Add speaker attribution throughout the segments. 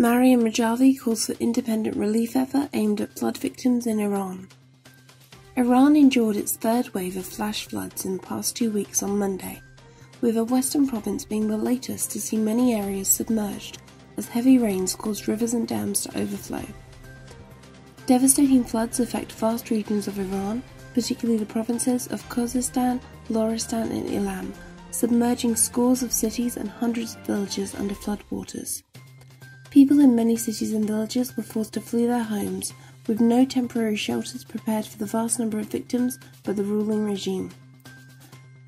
Speaker 1: Maryam Rajavi calls for independent relief effort aimed at flood victims in Iran. Iran endured its third wave of flash floods in the past 2 weeks on Monday, with a western province being the latest to see many areas submerged as heavy rains caused rivers and dams to overflow. Devastating floods affect vast regions of Iran, particularly the provinces of Khouzestan, Lorestan and Ilam, submerging scores of cities and hundreds of villages under floodwaters. People in many cities and villages were forced to flee their homes, with no temporary shelters prepared for the vast number of victims by the ruling regime.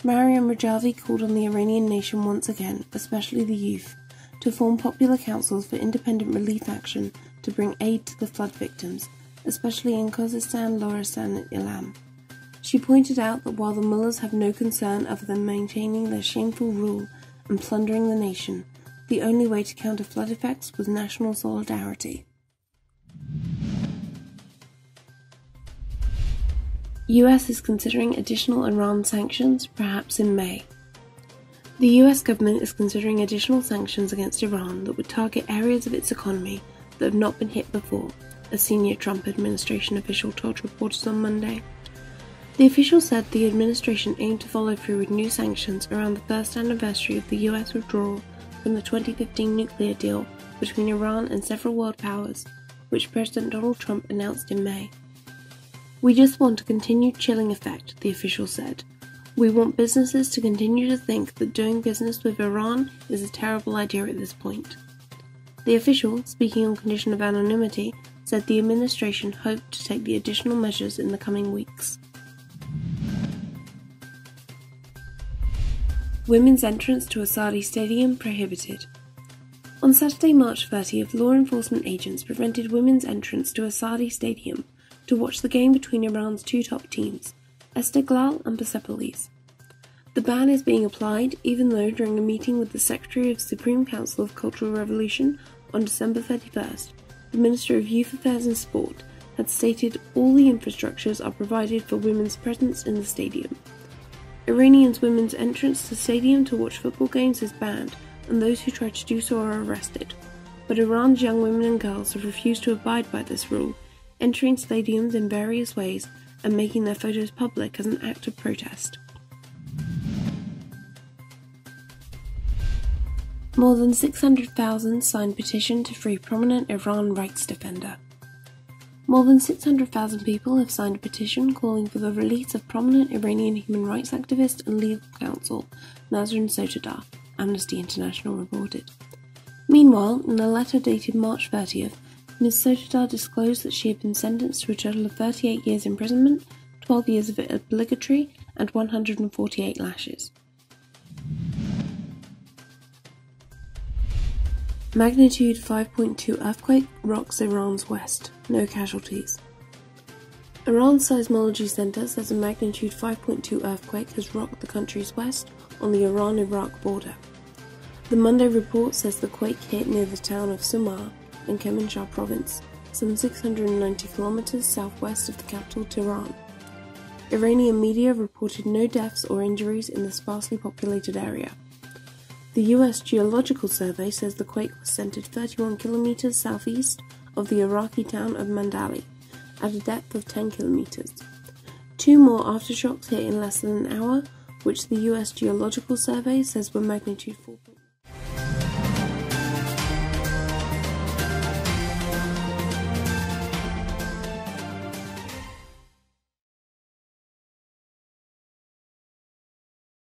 Speaker 1: Maryam Rajavi called on the Iranian nation once again, especially the youth, to form popular councils for independent relief action to bring aid to the flood victims, especially in Khouzestan, Lorestan and Ilam. She pointed out that while the mullahs have no concern other than maintaining their shameful rule and plundering the nation, the only way to counter flood effects was national solidarity. US is considering additional Iran sanctions, perhaps in May. The US government is considering additional sanctions against Iran that would target areas of its economy that have not been hit before, a senior Trump administration official told reporters on Monday. The official said the administration aimed to follow through with new sanctions around the first anniversary of the US withdrawal from the 2015 nuclear deal between Iran and several world powers, which President Donald Trump announced in May. "We just want a continued chilling effect," the official said. "We want businesses to continue to think that doing business with Iran is a terrible idea at this point." The official, speaking on condition of anonymity, said the administration hoped to take the additional measures in the coming weeks. Women's entrance to a Saudi stadium prohibited. On Saturday, March 30th, law enforcement agents prevented women's entrance to a Saudi stadium to watch the game between Iran's two top teams, Istiklal and Persepolis. The ban is being applied even though during a meeting with the Secretary of Supreme Council of Cultural Revolution on December 31st, the Minister of Youth Affairs and Sport had stated all the infrastructures are provided for women's presence in the stadium. Iranians' women's entrance to the stadium to watch football games is banned, and those who try to do so are arrested. But Iran's young women and girls have refused to abide by this rule, entering stadiums in various ways and making their photos public as an act of protest. More than 600,000 signed petition to free prominent Iran rights defender. More than 600,000 people have signed a petition calling for the release of prominent Iranian human rights activist and legal counsel Nasrin Sotoudeh, Amnesty International reported. Meanwhile, in a letter dated March 30th, Ms. Sotoudeh disclosed that she had been sentenced to a total of 38 years imprisonment, 12 years of it obligatory, and 148 lashes. Magnitude 5.2 earthquake rocks Iran's west. No casualties. Iran's Seismology Center says a magnitude 5.2 earthquake has rocked the country's west on the Iran-Iraq border. The Monday report says the quake hit near the town of Samar in Kermanshah province, some 690 kilometers southwest of the capital Tehran. Iranian media reported no deaths or injuries in the sparsely populated area. The US Geological Survey says the quake was centered 31 kilometers southeast of the Iraqi town of Mandali, at a depth of 10 kilometers. Two more aftershocks hit in less than an hour, which the US Geological Survey says were magnitude 4.1.